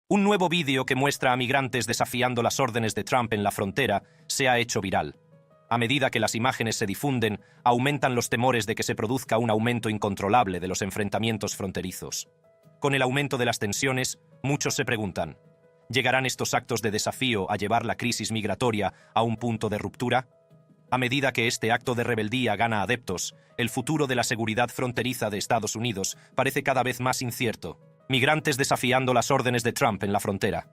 Un nuevo vídeo que muestra a migrantes desafiando las órdenes de Trump en la frontera se ha hecho viral. A medida que las imágenes se difunden, aumentan los temores de que se produzca un aumento incontrolable de los enfrentamientos fronterizos. Con el aumento de las tensiones, muchos se preguntan, ¿llegarán estos actos de desafío a llevar la crisis migratoria a un punto de ruptura? A medida que este acto de rebeldía gana adeptos, el futuro de la seguridad fronteriza de Estados Unidos parece cada vez más incierto. Migrantes desafiando las órdenes de Trump en la frontera.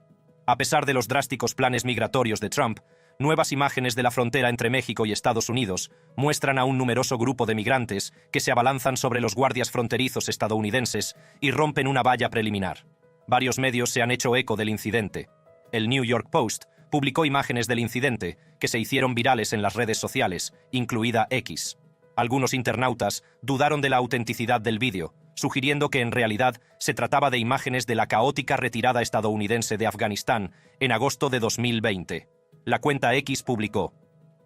A pesar de los drásticos planes migratorios de Trump, nuevas imágenes de la frontera entre México y Estados Unidos muestran a un numeroso grupo de migrantes que se abalanzan sobre los guardias fronterizos estadounidenses y rompen una valla preliminar. Varios medios se han hecho eco del incidente. El New York Post publicó imágenes del incidente que se hicieron virales en las redes sociales, incluida X. Algunos internautas dudaron de la autenticidad del vídeo, sugiriendo que en realidad se trataba de imágenes de la caótica retirada estadounidense de Afganistán en agosto de 2020. La cuenta X publicó: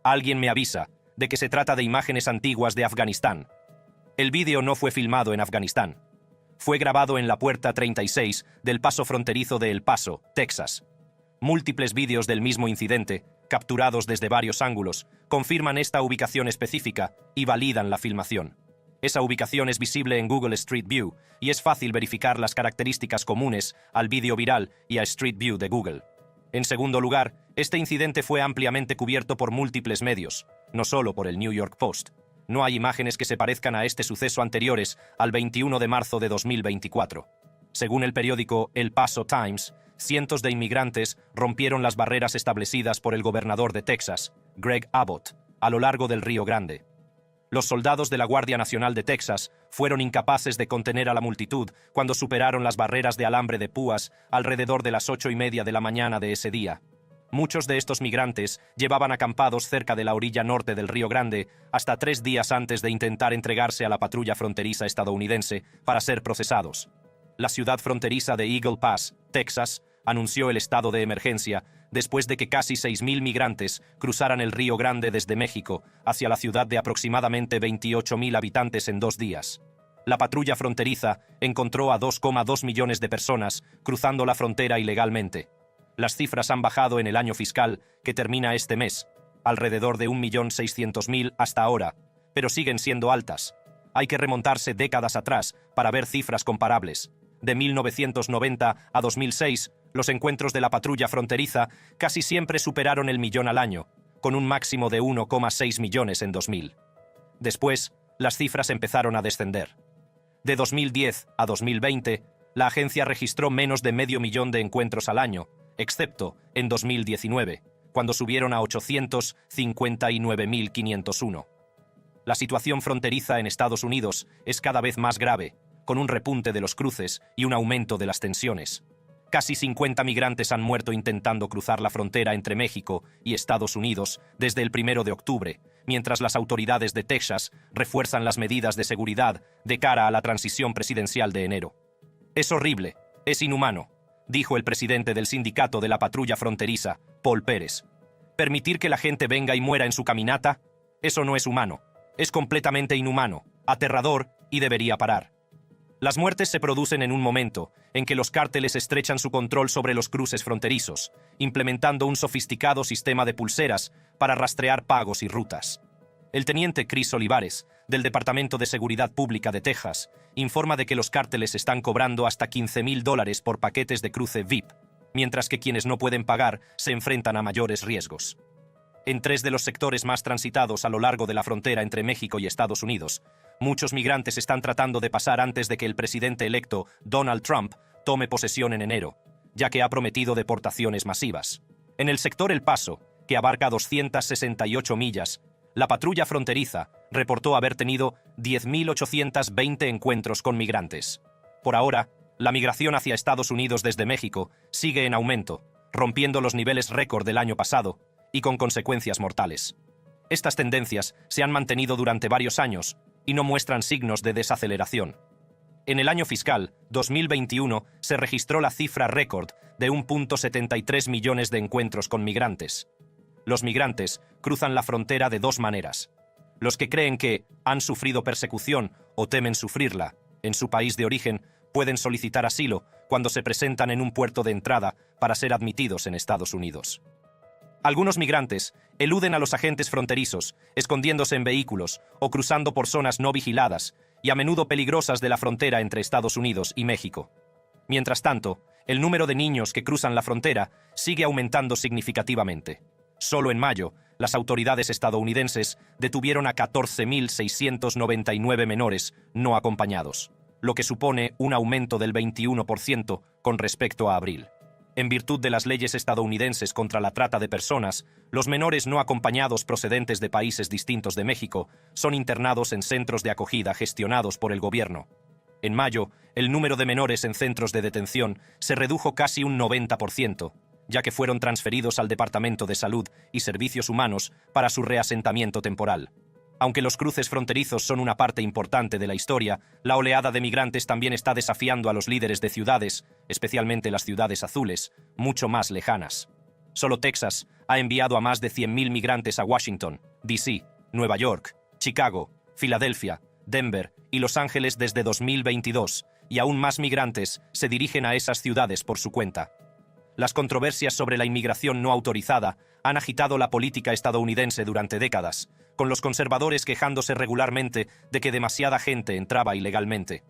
«Alguien me avisa de que se trata de imágenes antiguas de Afganistán». El vídeo no fue filmado en Afganistán. Fue grabado en la puerta 36 del paso fronterizo de El Paso, Texas. Múltiples vídeos del mismo incidente, capturados desde varios ángulos, confirman esta ubicación específica y validan la filmación. Esa ubicación es visible en Google Street View y es fácil verificar las características comunes al vídeo viral y a Street View de Google. En segundo lugar, este incidente fue ampliamente cubierto por múltiples medios, no solo por el New York Post. No hay imágenes que se parezcan a este suceso anteriores al 21 de marzo de 2024. Según el periódico El Paso Times, cientos de inmigrantes rompieron las barreras establecidas por el gobernador de Texas, Greg Abbott, a lo largo del Río Grande. Los soldados de la Guardia Nacional de Texas fueron incapaces de contener a la multitud cuando superaron las barreras de alambre de púas alrededor de las 8:30 de la mañana de ese día. Muchos de estos migrantes llevaban acampados cerca de la orilla norte del Río Grande hasta 3 días antes de intentar entregarse a la patrulla fronteriza estadounidense para ser procesados. La ciudad fronteriza de Eagle Pass, Texas, anunció el estado de emergencia después de que casi 6.000 migrantes cruzaran el Río Grande desde México hacia la ciudad de aproximadamente 28.000 habitantes en 2 días. La patrulla fronteriza encontró a 2,2 millones de personas cruzando la frontera ilegalmente. Las cifras han bajado en el año fiscal que termina este mes, alrededor de 1.600.000 hasta ahora, pero siguen siendo altas. Hay que remontarse décadas atrás para ver cifras comparables. De 1990 a 2006, los encuentros de la patrulla fronteriza casi siempre superaron el millón al año, con un máximo de 1,6 millones en 2000. Después, las cifras empezaron a descender. De 2010 a 2020, la agencia registró menos de 500.000 de encuentros al año, excepto en 2019, cuando subieron a 859.501. La situación fronteriza en Estados Unidos es cada vez más grave, con un repunte de los cruces y un aumento de las tensiones. Casi 50 migrantes han muerto intentando cruzar la frontera entre México y Estados Unidos desde el 1 de octubre, mientras las autoridades de Texas refuerzan las medidas de seguridad de cara a la transición presidencial de enero. «Es horrible, es inhumano», dijo el presidente del sindicato de la patrulla fronteriza, Paul Pérez. «Permitir que la gente venga y muera en su caminata, eso no es humano, es completamente inhumano, aterrador y debería parar». Las muertes se producen en un momento en que los cárteles estrechan su control sobre los cruces fronterizos, implementando un sofisticado sistema de pulseras para rastrear pagos y rutas. El teniente Chris Olivares, del Departamento de Seguridad Pública de Texas, informa de que los cárteles están cobrando hasta $15.000 por paquetes de cruce VIP, mientras que quienes no pueden pagar se enfrentan a mayores riesgos. En 3 de los sectores más transitados a lo largo de la frontera entre México y Estados Unidos, muchos migrantes están tratando de pasar antes de que el presidente electo, Donald Trump, tome posesión en enero, ya que ha prometido deportaciones masivas. En el sector El Paso, que abarca 268 millas, la patrulla fronteriza reportó haber tenido 10.820 encuentros con migrantes. Por ahora, la migración hacia Estados Unidos desde México sigue en aumento, rompiendo los niveles récord del año pasado y con consecuencias mortales. Estas tendencias se han mantenido durante varios años y no muestran signos de desaceleración. En el año fiscal 2021 se registró la cifra récord de 1,73 millones de encuentros con migrantes. Los migrantes cruzan la frontera de 2 maneras. Los que creen que han sufrido persecución o temen sufrirla en su país de origen pueden solicitar asilo cuando se presentan en un puerto de entrada para ser admitidos en Estados Unidos. Algunos migrantes eluden a los agentes fronterizos, escondiéndose en vehículos o cruzando por zonas no vigiladas y a menudo peligrosas de la frontera entre Estados Unidos y México. Mientras tanto, el número de niños que cruzan la frontera sigue aumentando significativamente. Solo en mayo, las autoridades estadounidenses detuvieron a 14.699 menores no acompañados, lo que supone un aumento del 21% con respecto a abril. En virtud de las leyes estadounidenses contra la trata de personas, los menores no acompañados procedentes de países distintos de México son internados en centros de acogida gestionados por el gobierno. En mayo, el número de menores en centros de detención se redujo casi un 90%, ya que fueron transferidos al Departamento de Salud y Servicios Humanos para su reasentamiento temporal. Aunque los cruces fronterizos son una parte importante de la historia, la oleada de migrantes también está desafiando a los líderes de ciudades, especialmente las ciudades azules, mucho más lejanas. Solo Texas ha enviado a más de 100.000 migrantes a Washington, D.C., Nueva York, Chicago, Filadelfia, Denver y Los Ángeles desde 2022, y aún más migrantes se dirigen a esas ciudades por su cuenta. Las controversias sobre la inmigración no autorizada han agitado la política estadounidense durante décadas, con los conservadores quejándose regularmente de que demasiada gente entraba ilegalmente.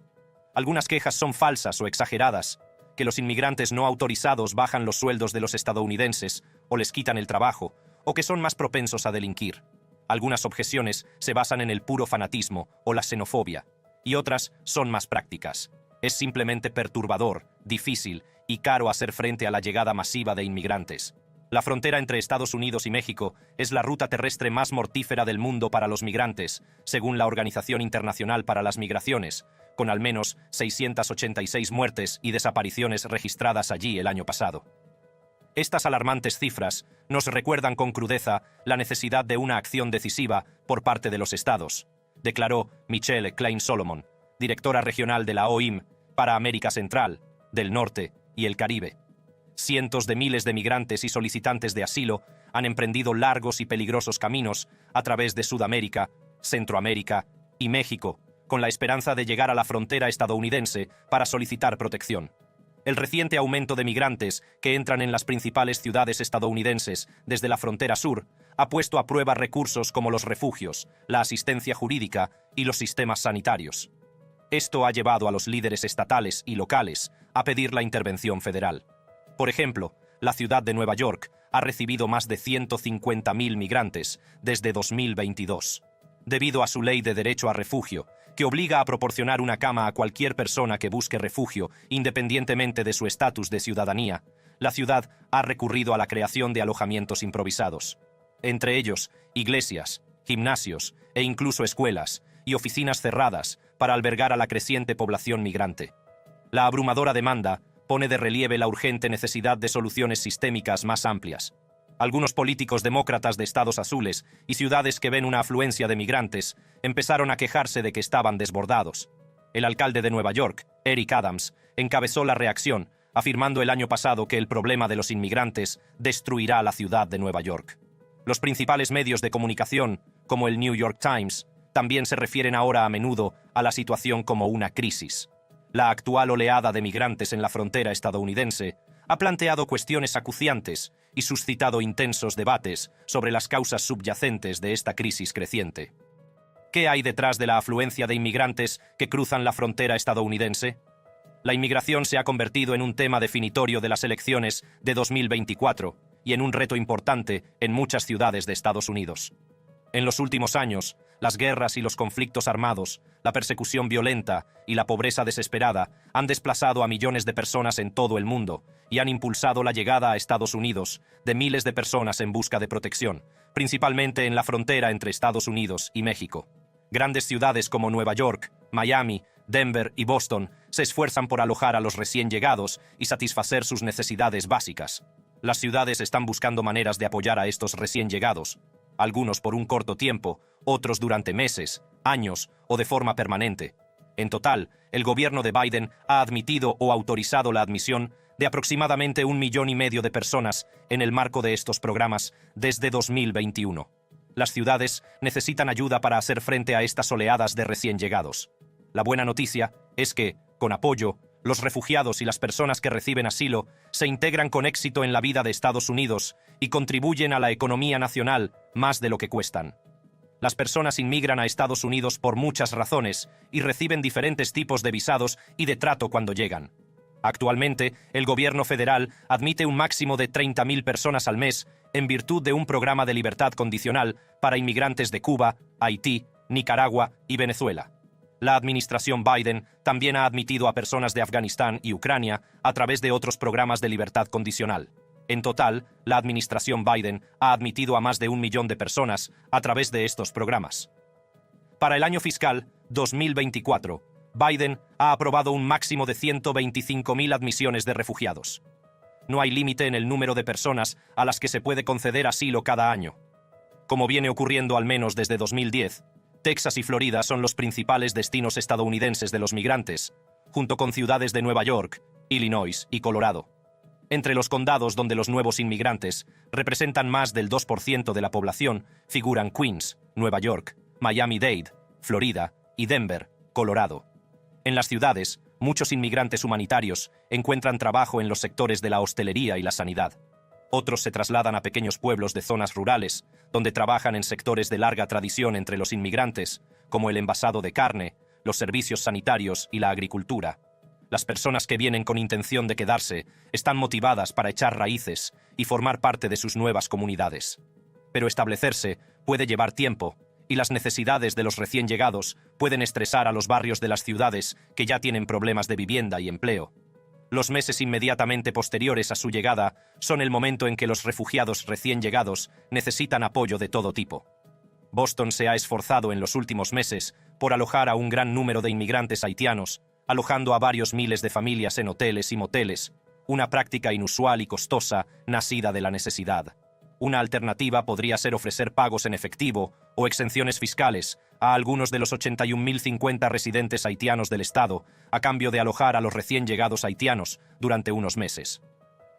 Algunas quejas son falsas o exageradas, que los inmigrantes no autorizados bajan los sueldos de los estadounidenses o les quitan el trabajo, o que son más propensos a delinquir. Algunas objeciones se basan en el puro fanatismo o la xenofobia, y otras son más prácticas. Es simplemente perturbador, difícil y caro hacer frente a la llegada masiva de inmigrantes. La frontera entre Estados Unidos y México es la ruta terrestre más mortífera del mundo para los migrantes, según la Organización Internacional para las Migraciones, con al menos 686 muertes y desapariciones registradas allí el año pasado. Estas alarmantes cifras nos recuerdan con crudeza la necesidad de una acción decisiva por parte de los estados, declaró Michelle Klein Solomon, directora regional de la OIM para América Central, del Norte y el Caribe. Cientos de miles de migrantes y solicitantes de asilo han emprendido largos y peligrosos caminos a través de Sudamérica, Centroamérica y México, con la esperanza de llegar a la frontera estadounidense para solicitar protección. El reciente aumento de migrantes que entran en las principales ciudades estadounidenses desde la frontera sur ha puesto a prueba recursos como los refugios, la asistencia jurídica y los sistemas sanitarios. Esto ha llevado a los líderes estatales y locales a pedir la intervención federal. Por ejemplo, la ciudad de Nueva York ha recibido más de 150.000 migrantes desde 2022, debido a su ley de derecho a refugio, que obliga a proporcionar una cama a cualquier persona que busque refugio, independientemente de su estatus de ciudadanía. La ciudad ha recurrido a la creación de alojamientos improvisados, entre ellos iglesias, gimnasios e incluso escuelas y oficinas cerradas para albergar a la creciente población migrante. La abrumadora demanda pone de relieve la urgente necesidad de soluciones sistémicas más amplias. Algunos políticos demócratas de estados azules y ciudades que ven una afluencia de migrantes empezaron a quejarse de que estaban desbordados. El alcalde de Nueva York, Eric Adams, encabezó la reacción, afirmando el año pasado que el problema de los inmigrantes destruirá la ciudad de Nueva York. Los principales medios de comunicación, como el New York Times, también se refieren ahora a menudo a la situación como una crisis. La actual oleada de migrantes en la frontera estadounidense ha planteado cuestiones acuciantes y suscitado intensos debates sobre las causas subyacentes de esta crisis creciente. ¿Qué hay detrás de la afluencia de inmigrantes que cruzan la frontera estadounidense? La inmigración se ha convertido en un tema definitorio de las elecciones de 2024 y en un reto importante en muchas ciudades de Estados Unidos. En los últimos años, las guerras y los conflictos armados, la persecución violenta y la pobreza desesperada han desplazado a millones de personas en todo el mundo y han impulsado la llegada a Estados Unidos de miles de personas en busca de protección, principalmente en la frontera entre Estados Unidos y México. Grandes ciudades como Nueva York, Miami, Denver y Boston se esfuerzan por alojar a los recién llegados y satisfacer sus necesidades básicas. Las ciudades están buscando maneras de apoyar a estos recién llegados, algunos por un corto tiempo, otros durante meses, años o de forma permanente. En total, el gobierno de Biden ha admitido o autorizado la admisión de aproximadamente 1,5 millones de personas en el marco de estos programas desde 2021. Las ciudades necesitan ayuda para hacer frente a estas oleadas de recién llegados. La buena noticia es que, con apoyo, Los refugiados y las personas que reciben asilo se integran con éxito en la vida de Estados Unidos y contribuyen a la economía nacional más de lo que cuestan. Las personas inmigran a Estados Unidos por muchas razones y reciben diferentes tipos de visados y de trato cuando llegan. Actualmente, el gobierno federal admite un máximo de 30.000 personas al mes en virtud de un programa de libertad condicional para inmigrantes de Cuba, Haití, Nicaragua y Venezuela. La administración Biden también ha admitido a personas de Afganistán y Ucrania a través de otros programas de libertad condicional. En total, la administración Biden ha admitido a más de 1 millón de personas a través de estos programas. Para el año fiscal 2024, Biden ha aprobado un máximo de 125.000 admisiones de refugiados. No hay límite en el número de personas a las que se puede conceder asilo cada año. Como viene ocurriendo al menos desde 2010, Texas y Florida son los principales destinos estadounidenses de los migrantes, junto con ciudades de Nueva York, Illinois y Colorado. Entre los condados donde los nuevos inmigrantes representan más del 2% de la población figuran Queens, Nueva York, Miami-Dade, Florida y Denver, Colorado. En las ciudades, muchos inmigrantes humanitarios encuentran trabajo en los sectores de la hostelería y la sanidad. Otros se trasladan a pequeños pueblos de zonas rurales, donde trabajan en sectores de larga tradición entre los inmigrantes, como el envasado de carne, los servicios sanitarios y la agricultura. Las personas que vienen con intención de quedarse están motivadas para echar raíces y formar parte de sus nuevas comunidades. Pero establecerse puede llevar tiempo, y las necesidades de los recién llegados pueden estresar a los barrios de las ciudades que ya tienen problemas de vivienda y empleo. Los meses inmediatamente posteriores a su llegada son el momento en que los refugiados recién llegados necesitan apoyo de todo tipo. Boston se ha esforzado en los últimos meses por alojar a un gran número de inmigrantes haitianos, alojando a varios miles de familias en hoteles y moteles, una práctica inusual y costosa nacida de la necesidad. Una alternativa podría ser ofrecer pagos en efectivo o exenciones fiscales a algunos de los 81.050 residentes haitianos del estado, a cambio de alojar a los recién llegados haitianos durante unos meses.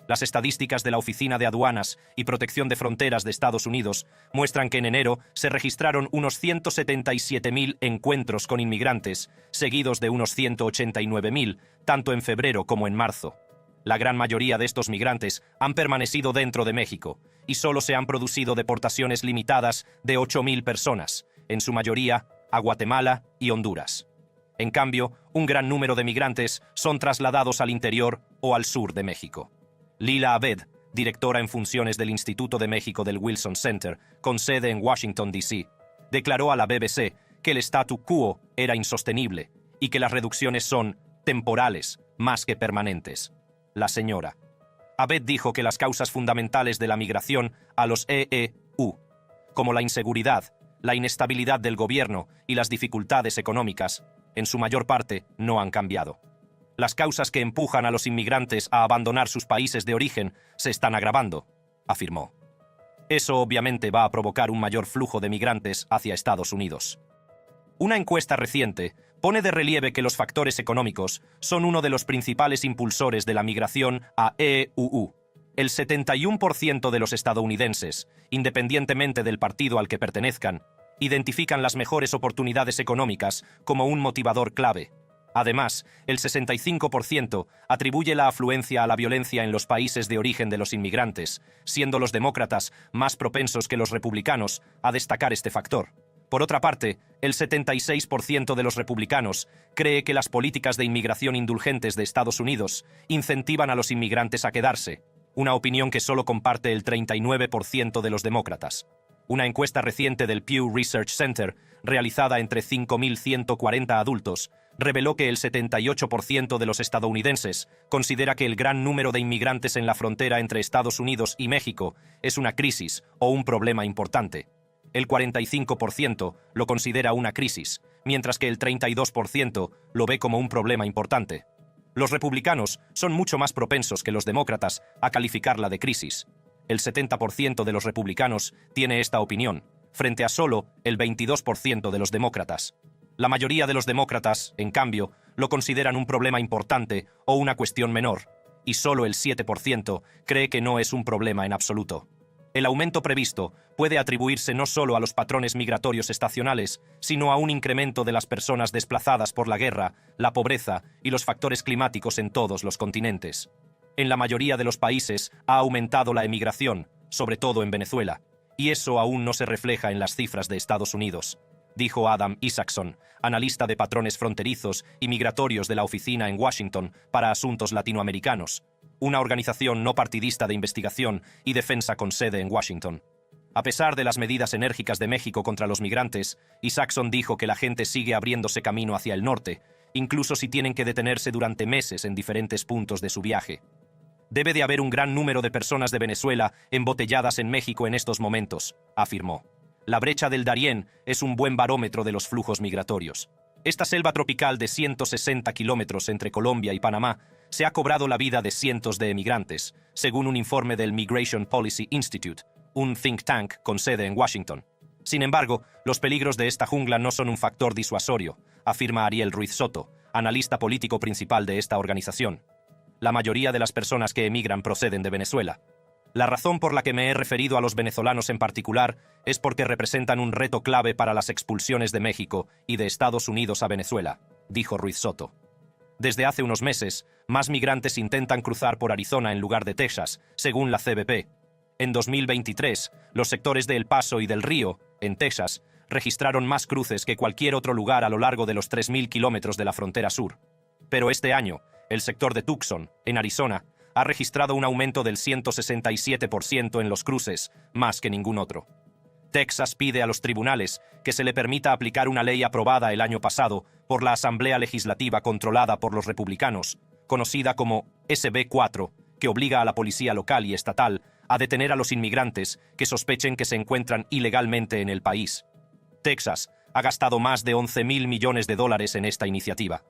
Las estadísticas de la Oficina de Aduanas y Protección de Fronteras de Estados Unidos muestran que en enero se registraron unos 177.000 encuentros con inmigrantes, seguidos de unos 189.000, tanto en febrero como en marzo. La gran mayoría de estos migrantes han permanecido dentro de México, y solo se han producido deportaciones limitadas de 8.000 personas, en su mayoría a Guatemala y Honduras. En cambio, un gran número de migrantes son trasladados al interior o al sur de México. Lila Abed, directora en funciones del Instituto de México del Wilson Center, con sede en Washington, D.C., declaró a la BBC que el statu quo era insostenible y que las reducciones son temporales más que permanentes. La señora Abed dijo que las causas fundamentales de la migración a los EU, como la inseguridad, la inestabilidad del gobierno y las dificultades económicas, en su mayor parte no han cambiado. Las causas que empujan a los inmigrantes a abandonar sus países de origen se están agravando, afirmó. Eso obviamente va a provocar un mayor flujo de migrantes hacia Estados Unidos. Una encuesta reciente pone de relieve que los factores económicos son uno de los principales impulsores de la migración a EU. El 71% de los estadounidenses, independientemente del partido al que pertenezcan, identifican las mejores oportunidades económicas como un motivador clave. Además, el 65% atribuye la afluencia a la violencia en los países de origen de los inmigrantes, siendo los demócratas más propensos que los republicanos a destacar este factor. Por otra parte, el 76% de los republicanos cree que las políticas de inmigración indulgentes de Estados Unidos incentivan a los inmigrantes a quedarse, una opinión que solo comparte el 39% de los demócratas. Una encuesta reciente del Pew Research Center, realizada entre 5.140 adultos, reveló que el 78% de los estadounidenses considera que el gran número de inmigrantes en la frontera entre Estados Unidos y México es una crisis o un problema importante. El 45% lo considera una crisis, mientras que el 32% lo ve como un problema importante. Los republicanos son mucho más propensos que los demócratas a calificarla de crisis. El 70% de los republicanos tiene esta opinión, frente a solo el 22% de los demócratas. La mayoría de los demócratas, en cambio, lo consideran un problema importante o una cuestión menor, y solo el 7% cree que no es un problema en absoluto. El aumento previsto puede atribuirse no solo a los patrones migratorios estacionales, sino a un incremento de las personas desplazadas por la guerra, la pobreza y los factores climáticos en todos los continentes. En la mayoría de los países ha aumentado la emigración, sobre todo en Venezuela, y eso aún no se refleja en las cifras de Estados Unidos, dijo Adam Isaacson, analista de patrones fronterizos y migratorios de la Oficina en Washington para Asuntos Latinoamericanos, una organización no partidista de investigación y defensa con sede en Washington. A pesar de las medidas enérgicas de México contra los migrantes, Isaacson dijo que la gente sigue abriéndose camino hacia el norte, incluso si tienen que detenerse durante meses en diferentes puntos de su viaje. Debe de haber un gran número de personas de Venezuela embotelladas en México en estos momentos, afirmó. La brecha del Darién es un buen barómetro de los flujos migratorios. Esta selva tropical de 160 kilómetros entre Colombia y Panamá se ha cobrado la vida de cientos de emigrantes, según un informe del Migration Policy Institute, un think tank con sede en Washington. Sin embargo, los peligros de esta jungla no son un factor disuasorio, afirma Ariel Ruiz Soto, analista político principal de esta organización. La mayoría de las personas que emigran proceden de Venezuela. La razón por la que me he referido a los venezolanos en particular es porque representan un reto clave para las expulsiones de México y de Estados Unidos a Venezuela, dijo Ruiz Soto. Desde hace unos meses, más migrantes intentan cruzar por Arizona en lugar de Texas, según la CBP. En 2023, los sectores de El Paso y del Río, en Texas, registraron más cruces que cualquier otro lugar a lo largo de los 3.000 kilómetros de la frontera sur. Pero este año, el sector de Tucson, en Arizona, ha registrado un aumento del 167% en los cruces, más que ningún otro. Texas pide a los tribunales que se le permita aplicar una ley aprobada el año pasado por la Asamblea Legislativa controlada por los republicanos, conocida como SB 4, que obliga a la policía local y estatal a detener a los inmigrantes que sospechen que se encuentran ilegalmente en el país. Texas ha gastado más de $11.000 millones en esta iniciativa.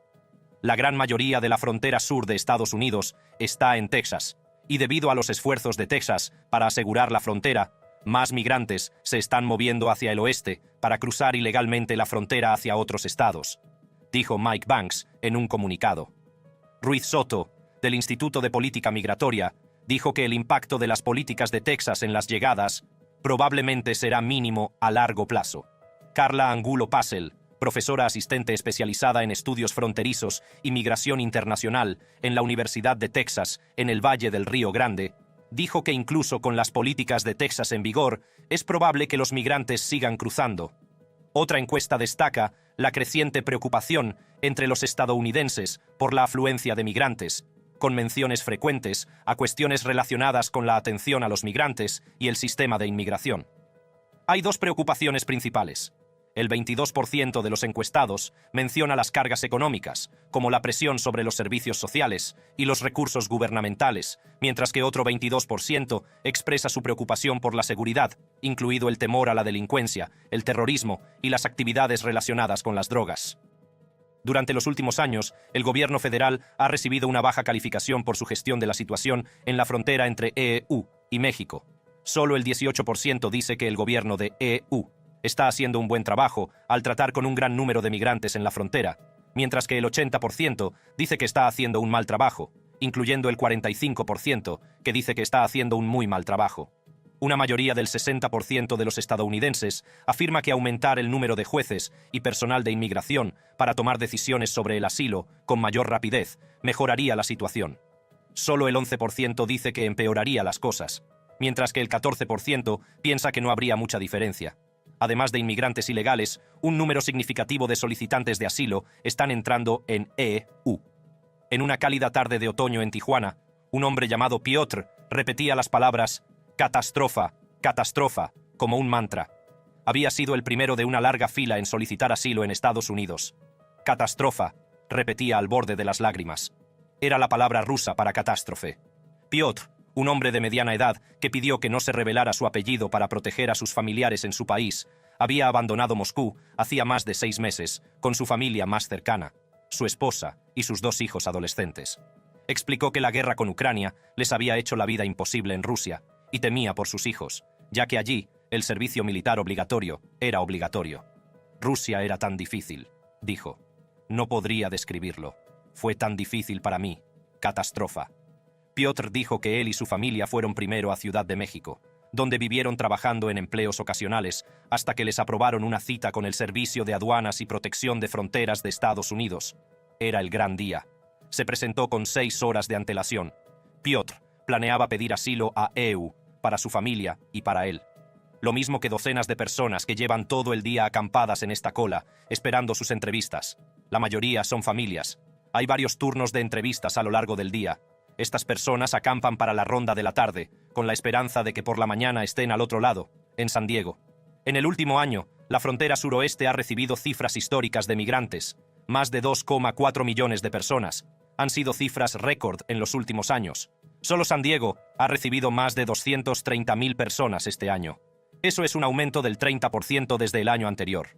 La gran mayoría de la frontera sur de Estados Unidos está en Texas, y debido a los esfuerzos de Texas para asegurar la frontera, más migrantes se están moviendo hacia el oeste para cruzar ilegalmente la frontera hacia otros estados, dijo Mike Banks en un comunicado. Ruiz Soto, del Instituto de Política Migratoria, dijo que el impacto de las políticas de Texas en las llegadas probablemente será mínimo a largo plazo. Carla Angulo Passel, profesora asistente especializada en estudios fronterizos y migración internacional en la Universidad de Texas, en el Valle del Río Grande, dijo que incluso con las políticas de Texas en vigor, es probable que los migrantes sigan cruzando. Otra encuesta destaca la creciente preocupación entre los estadounidenses por la afluencia de migrantes, con menciones frecuentes a cuestiones relacionadas con la atención a los migrantes y el sistema de inmigración. Hay dos preocupaciones principales. El 22% de los encuestados menciona las cargas económicas, como la presión sobre los servicios sociales y los recursos gubernamentales, mientras que otro 22% expresa su preocupación por la seguridad, incluido el temor a la delincuencia, el terrorismo y las actividades relacionadas con las drogas. Durante los últimos años, el gobierno federal ha recibido una baja calificación por su gestión de la situación en la frontera entre EU y México. Solo el 18% dice que el gobierno de EU está haciendo un buen trabajo al tratar con un gran número de migrantes en la frontera, mientras que el 80% dice que está haciendo un mal trabajo, incluyendo el 45% que dice que está haciendo un muy mal trabajo. Una mayoría del 60% de los estadounidenses afirma que aumentar el número de jueces y personal de inmigración para tomar decisiones sobre el asilo con mayor rapidez mejoraría la situación. Solo el 11% dice que empeoraría las cosas, mientras que el 14% piensa que no habría mucha diferencia. Además de inmigrantes ilegales, un número significativo de solicitantes de asilo están entrando en EU. En una cálida tarde de otoño en Tijuana, un hombre llamado Piotr repetía las palabras «catastrofa, catastrofa» como un mantra. Había sido el primero de una larga fila en solicitar asilo en Estados Unidos. «Catastrofa», repetía al borde de las lágrimas. Era la palabra rusa para catástrofe. Piotr, un hombre de mediana edad que pidió que no se revelara su apellido para proteger a sus familiares en su país, había abandonado Moscú hacía más de 6 meses con su familia más cercana, su esposa y sus 2 hijos adolescentes. Explicó que la guerra con Ucrania les había hecho la vida imposible en Rusia y temía por sus hijos, ya que allí el servicio militar obligatorio era obligatorio. Rusia era tan difícil, dijo. No podría describirlo. Fue tan difícil para mí. Catastrofa. Piotr dijo que él y su familia fueron primero a Ciudad de México, donde vivieron trabajando en empleos ocasionales hasta que les aprobaron una cita con el Servicio de Aduanas y Protección de Fronteras de Estados Unidos. Era el gran día. Se presentó con 6 horas de antelación. Piotr planeaba pedir asilo a EU para su familia y para él. Lo mismo que docenas de personas que llevan todo el día acampadas en esta cola, esperando sus entrevistas. La mayoría son familias. Hay varios turnos de entrevistas a lo largo del día. Estas personas acampan para la ronda de la tarde, con la esperanza de que por la mañana estén al otro lado, en San Diego. En el último año, la frontera suroeste ha recibido cifras históricas de migrantes. Más de 2,4 millones de personas. Han sido cifras récord en los últimos años. Solo San Diego ha recibido más de 230.000 personas este año. Eso es un aumento del 30% desde el año anterior.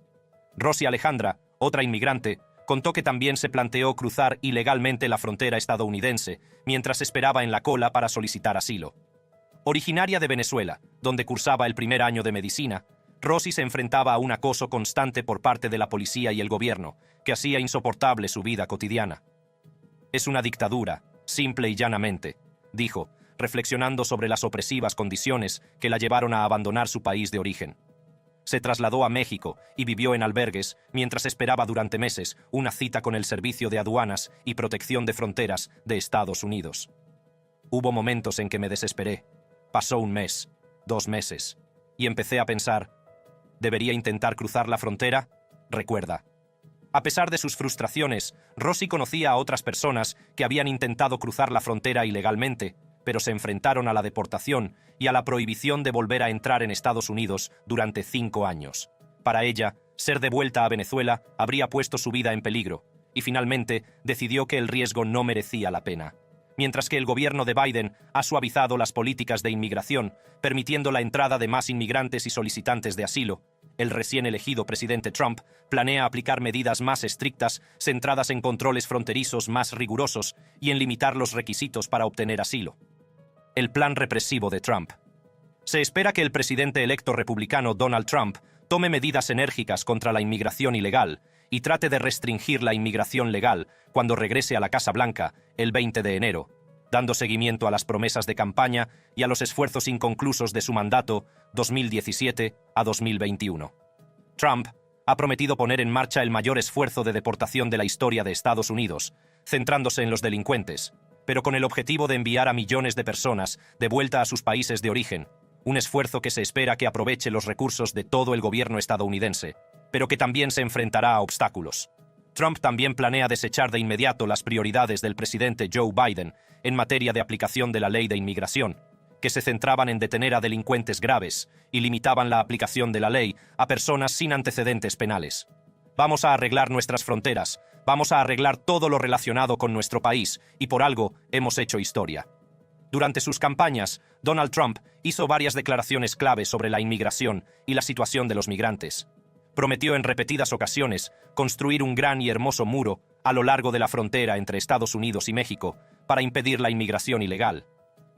Rosy Alejandra, otra inmigrante, contó que también se planteó cruzar ilegalmente la frontera estadounidense mientras esperaba en la cola para solicitar asilo. Originaria de Venezuela, donde cursaba el primer año de medicina, Rosy se enfrentaba a un acoso constante por parte de la policía y el gobierno, que hacía insoportable su vida cotidiana. Es una dictadura, simple y llanamente, dijo, reflexionando sobre las opresivas condiciones que la llevaron a abandonar su país de origen. Se trasladó a México y vivió en albergues mientras esperaba durante meses una cita con el Servicio de Aduanas y Protección de Fronteras de Estados Unidos. Hubo momentos en que me desesperé. Pasó un mes, 2 meses, y empecé a pensar, ¿debería intentar cruzar la frontera? Recuerda. A pesar de sus frustraciones, Rosy conocía a otras personas que habían intentado cruzar la frontera ilegalmente, pero se enfrentaron a la deportación y a la prohibición de volver a entrar en Estados Unidos durante 5 años. Para ella, ser devuelta a Venezuela habría puesto su vida en peligro, y finalmente decidió que el riesgo no merecía la pena. Mientras que el gobierno de Biden ha suavizado las políticas de inmigración, permitiendo la entrada de más inmigrantes y solicitantes de asilo, el recién elegido presidente Trump planea aplicar medidas más estrictas centradas en controles fronterizos más rigurosos y en limitar los requisitos para obtener asilo. El plan represivo de Trump. Se espera que el presidente electo republicano Donald Trump tome medidas enérgicas contra la inmigración ilegal y trate de restringir la inmigración legal cuando regrese a la Casa Blanca el 20 de enero, dando seguimiento a las promesas de campaña y a los esfuerzos inconclusos de su mandato 2017 a 2021. Trump ha prometido poner en marcha el mayor esfuerzo de deportación de la historia de Estados Unidos, centrándose en los delincuentes, pero con el objetivo de enviar a millones de personas de vuelta a sus países de origen, un esfuerzo que se espera que aproveche los recursos de todo el gobierno estadounidense, pero que también se enfrentará a obstáculos. Trump también planea desechar de inmediato las prioridades del presidente Joe Biden en materia de aplicación de la ley de inmigración, que se centraban en detener a delincuentes graves y limitaban la aplicación de la ley a personas sin antecedentes penales. Vamos a arreglar nuestras fronteras, vamos a arreglar todo lo relacionado con nuestro país, y por algo hemos hecho historia. Durante sus campañas, Donald Trump hizo varias declaraciones clave sobre la inmigración y la situación de los migrantes. Prometió en repetidas ocasiones construir un gran y hermoso muro a lo largo de la frontera entre Estados Unidos y México para impedir la inmigración ilegal.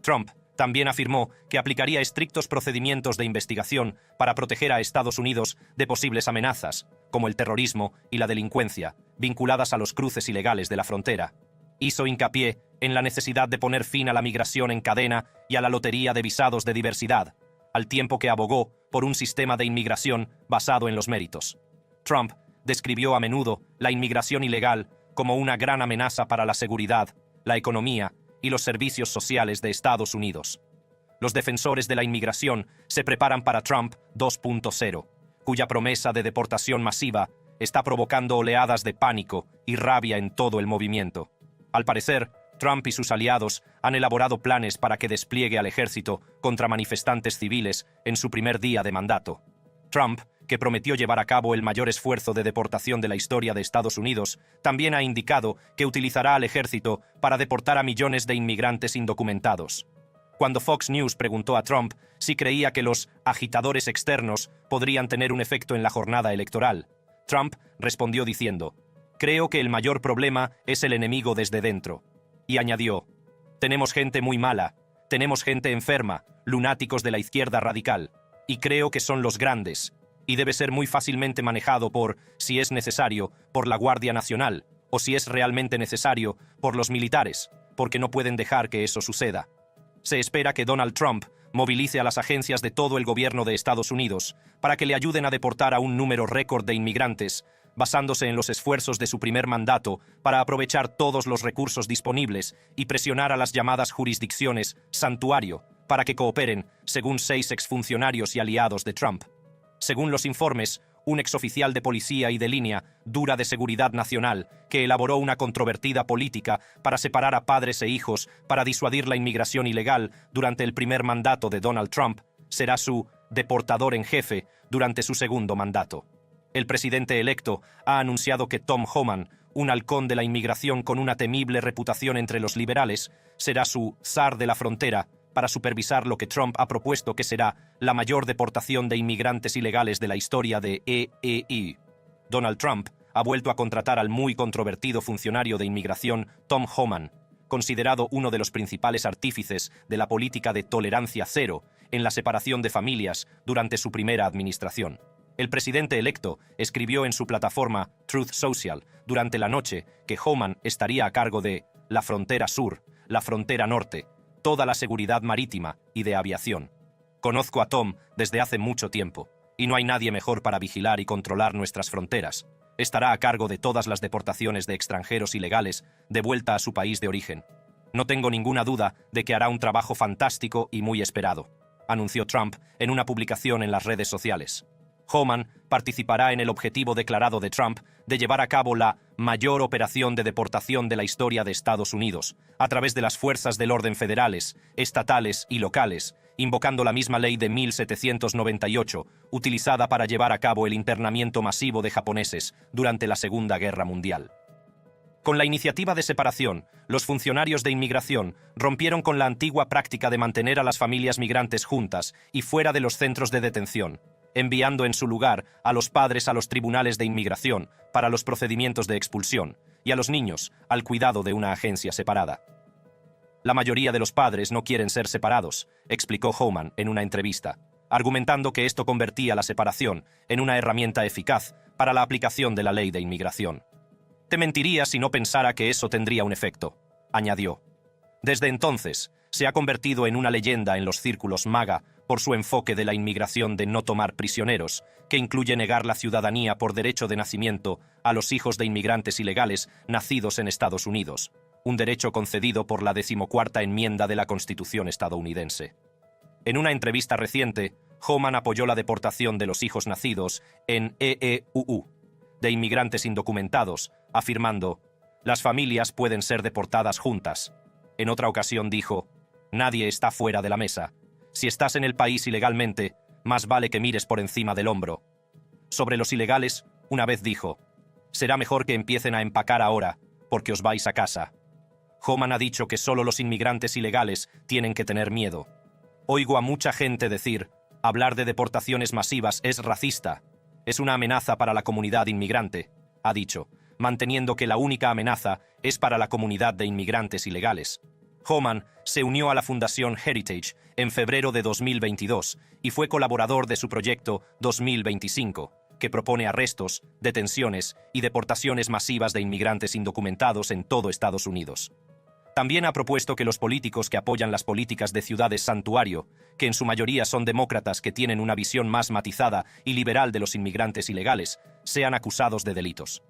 Trump también afirmó que aplicaría estrictos procedimientos de investigación para proteger a Estados Unidos de posibles amenazas, como el terrorismo y la delincuencia, vinculadas a los cruces ilegales de la frontera. Hizo hincapié en la necesidad de poner fin a la migración en cadena y a la lotería de visados de diversidad, al tiempo que abogó por un sistema de inmigración basado en los méritos. Trump describió a menudo la inmigración ilegal como una gran amenaza para la seguridad, la economía y los servicios sociales de Estados Unidos. Los defensores de la inmigración se preparan para Trump 2.0, cuya promesa de deportación masiva está provocando oleadas de pánico y rabia en todo el movimiento. Al parecer, Trump y sus aliados han elaborado planes para que despliegue al ejército contra manifestantes civiles en su primer día de mandato. Trump, que prometió llevar a cabo el mayor esfuerzo de deportación de la historia de Estados Unidos, también ha indicado que utilizará al ejército para deportar a millones de inmigrantes indocumentados. Cuando Fox News preguntó a Trump si creía que los agitadores externos podrían tener un efecto en la jornada electoral, Trump respondió diciendo: «Creo que el mayor problema es el enemigo desde dentro». Y añadió: «Tenemos gente muy mala, tenemos gente enferma, lunáticos de la izquierda radical, y creo que son los grandes, y debe ser muy fácilmente manejado por, si es necesario, por la Guardia Nacional, o si es realmente necesario, por los militares, porque no pueden dejar que eso suceda». Se espera que Donald Trump movilice a las agencias de todo el gobierno de Estados Unidos para que le ayuden a deportar a un número récord de inmigrantes, basándose en los esfuerzos de su primer mandato para aprovechar todos los recursos disponibles y presionar a las llamadas jurisdicciones santuario para que cooperen, según 6 exfuncionarios y aliados de Trump. Según los informes, un exoficial de policía y de línea dura de seguridad nacional que elaboró una controvertida política para separar a padres e hijos para disuadir la inmigración ilegal durante el primer mandato de Donald Trump, será su deportador en jefe durante su segundo mandato. El presidente electo ha anunciado que Tom Homan, un halcón de la inmigración con una temible reputación entre los liberales, será su zar de la frontera para supervisar lo que Trump ha propuesto que será la mayor deportación de inmigrantes ilegales de la historia de EEI. Donald Trump ha vuelto a contratar al muy controvertido funcionario de inmigración Tom Homan, considerado uno de los principales artífices de la política de tolerancia cero en la separación de familias durante su primera administración. El presidente electo escribió en su plataforma Truth Social durante la noche que Homan estaría a cargo de la frontera sur, la frontera norte, toda la seguridad marítima y de aviación. Conozco a Tom desde hace mucho tiempo, y no hay nadie mejor para vigilar y controlar nuestras fronteras. Estará a cargo de todas las deportaciones de extranjeros ilegales de vuelta a su país de origen. No tengo ninguna duda de que hará un trabajo fantástico y muy esperado, anunció Trump en una publicación en las redes sociales. Homan participará en el objetivo declarado de Trump de llevar a cabo la mayor operación de deportación de la historia de Estados Unidos, a través de las fuerzas del orden federales, estatales y locales, invocando la misma ley de 1798, utilizada para llevar a cabo el internamiento masivo de japoneses durante la Segunda Guerra Mundial. Con la iniciativa de separación, los funcionarios de inmigración rompieron con la antigua práctica de mantener a las familias migrantes juntas y fuera de los centros de detención, enviando en su lugar a los padres a los tribunales de inmigración para los procedimientos de expulsión y a los niños al cuidado de una agencia separada. La mayoría de los padres no quieren ser separados, explicó Homan en una entrevista, argumentando que esto convertía la separación en una herramienta eficaz para la aplicación de la ley de inmigración. Te mentiría si no pensara que eso tendría un efecto, añadió. Desde entonces, se ha convertido en una leyenda en los círculos MAGA por su enfoque de la inmigración de no tomar prisioneros, que incluye negar la ciudadanía por derecho de nacimiento a los hijos de inmigrantes ilegales nacidos en Estados Unidos, un derecho concedido por la 14ª enmienda de la Constitución estadounidense. En una entrevista reciente, Homan apoyó la deportación de los hijos nacidos en EEUU, de inmigrantes indocumentados, afirmando: «Las familias pueden ser deportadas juntas». En otra ocasión dijo: «Nadie está fuera de la mesa. Si estás en el país ilegalmente, más vale que mires por encima del hombro». Sobre los ilegales, una vez dijo: «Será mejor que empiecen a empacar ahora, porque os vais a casa». Homan ha dicho que solo los inmigrantes ilegales tienen que tener miedo. Oigo a mucha gente decir: hablar de deportaciones masivas es racista. Es una amenaza para la comunidad inmigrante, ha dicho, manteniendo que la única amenaza es para la comunidad de inmigrantes ilegales. Homan se unió a la Fundación Heritage en febrero de 2022 y fue colaborador de su proyecto 2025, que propone arrestos, detenciones y deportaciones masivas de inmigrantes indocumentados en todo Estados Unidos. También ha propuesto que los políticos que apoyan las políticas de ciudades santuario, que en su mayoría son demócratas que tienen una visión más matizada y liberal de los inmigrantes ilegales, sean acusados de delitos.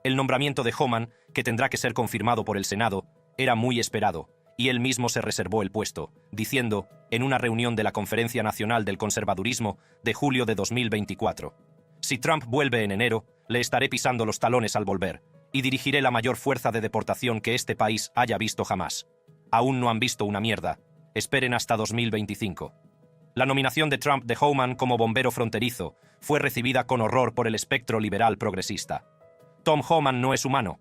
El nombramiento de Homan, que tendrá que ser confirmado por el Senado, era muy esperado, y él mismo se reservó el puesto, diciendo, en una reunión de la Conferencia Nacional del Conservadurismo de julio de 2024, «Si Trump vuelve en enero, le estaré pisando los talones al volver, y dirigiré la mayor fuerza de deportación que este país haya visto jamás. Aún no han visto una mierda. Esperen hasta 2025». La nominación de Trump de Homan como bombero fronterizo fue recibida con horror por el espectro liberal progresista. Tom Homan no es humano.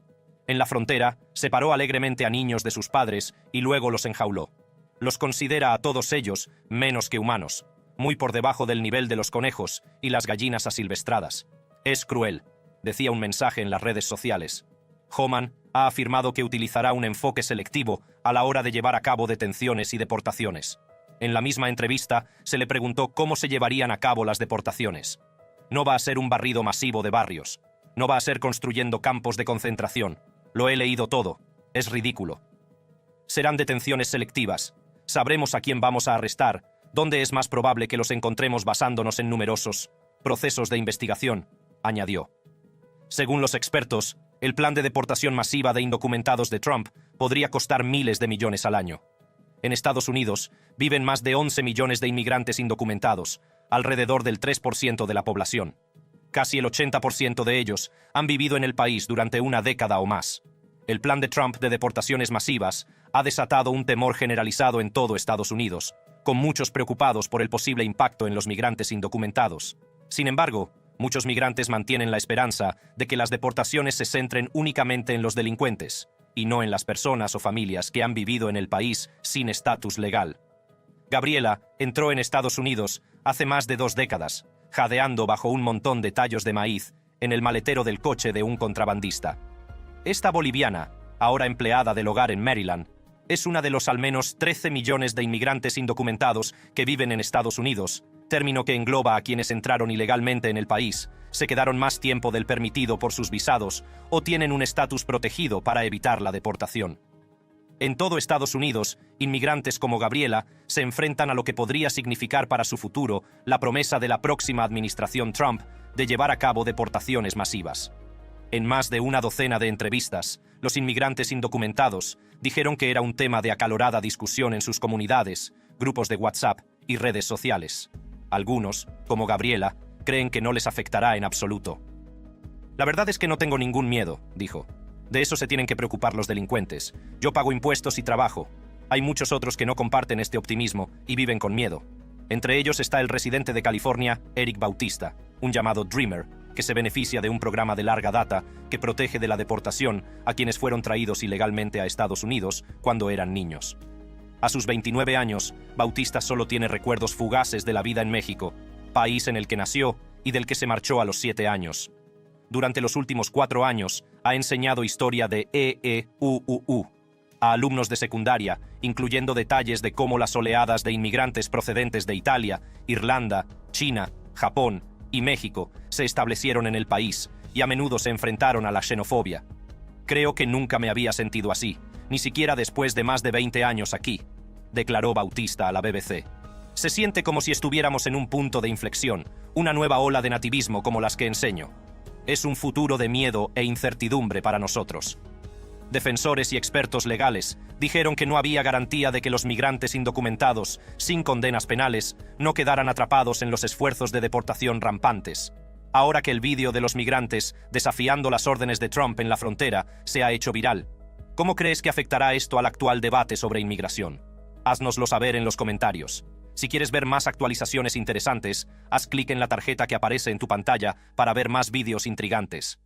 En la frontera, separó alegremente a niños de sus padres y luego los enjauló. Los considera a todos ellos menos que humanos, muy por debajo del nivel de los conejos y las gallinas asilvestradas. Es cruel, decía un mensaje en las redes sociales. Homan ha afirmado que utilizará un enfoque selectivo a la hora de llevar a cabo detenciones y deportaciones. En la misma entrevista se le preguntó cómo se llevarían a cabo las deportaciones. No va a ser un barrido masivo de barrios. No va a ser construyendo campos de concentración. Lo he leído todo. Es ridículo. Serán detenciones selectivas. Sabremos a quién vamos a arrestar, ¿dónde es más probable que los encontremos basándonos en numerosos procesos de investigación?, añadió. Según los expertos, el plan de deportación masiva de indocumentados de Trump podría costar miles de millones al año. En Estados Unidos viven más de 11 millones de inmigrantes indocumentados, alrededor del 3% de la población. Casi el 80% de ellos han vivido en el país durante una década o más. El plan de Trump de deportaciones masivas ha desatado un temor generalizado en todo Estados Unidos, con muchos preocupados por el posible impacto en los migrantes indocumentados. Sin embargo, muchos migrantes mantienen la esperanza de que las deportaciones se centren únicamente en los delincuentes, y no en las personas o familias que han vivido en el país sin estatus legal. Gabriela entró en Estados Unidos hace más de 2 décadas, jadeando bajo un montón de tallos de maíz en el maletero del coche de un contrabandista. Esta boliviana, ahora empleada del hogar en Maryland, es una de los al menos 13 millones de inmigrantes indocumentados que viven en Estados Unidos, término que engloba a quienes entraron ilegalmente en el país, se quedaron más tiempo del permitido por sus visados o tienen un estatus protegido para evitar la deportación. En todo Estados Unidos, inmigrantes como Gabriela se enfrentan a lo que podría significar para su futuro la promesa de la próxima administración Trump de llevar a cabo deportaciones masivas. En más de una docena de entrevistas, los inmigrantes indocumentados dijeron que era un tema de acalorada discusión en sus comunidades, grupos de WhatsApp y redes sociales. Algunos, como Gabriela, creen que no les afectará en absoluto. La verdad es que no tengo ningún miedo, dijo. De eso se tienen que preocupar los delincuentes. Yo pago impuestos y trabajo. Hay muchos otros que no comparten este optimismo y viven con miedo. Entre ellos está el residente de California, Eric Bautista, un llamado Dreamer, que se beneficia de un programa de larga data que protege de la deportación a quienes fueron traídos ilegalmente a Estados Unidos cuando eran niños. A sus 29 años, Bautista solo tiene recuerdos fugaces de la vida en México, país en el que nació y del que se marchó a los 7 años. Durante los últimos 4 años, ha enseñado historia de EEUUU a alumnos de secundaria, incluyendo detalles de cómo las oleadas de inmigrantes procedentes de Italia, Irlanda, China, Japón y México se establecieron en el país y a menudo se enfrentaron a la xenofobia. Creo que nunca me había sentido así, ni siquiera después de más de 20 años aquí, declaró Bautista a la BBC. Se siente como si estuviéramos en un punto de inflexión, una nueva ola de nativismo como las que enseño. Es un futuro de miedo e incertidumbre para nosotros. Defensores y expertos legales dijeron que no había garantía de que los migrantes indocumentados, sin condenas penales, no quedaran atrapados en los esfuerzos de deportación rampantes. Ahora que el vídeo de los migrantes desafiando las órdenes de Trump en la frontera se ha hecho viral, ¿cómo crees que afectará esto al actual debate sobre inmigración? Haznoslo saber en los comentarios. Si quieres ver más actualizaciones interesantes, haz clic en la tarjeta que aparece en tu pantalla para ver más vídeos intrigantes.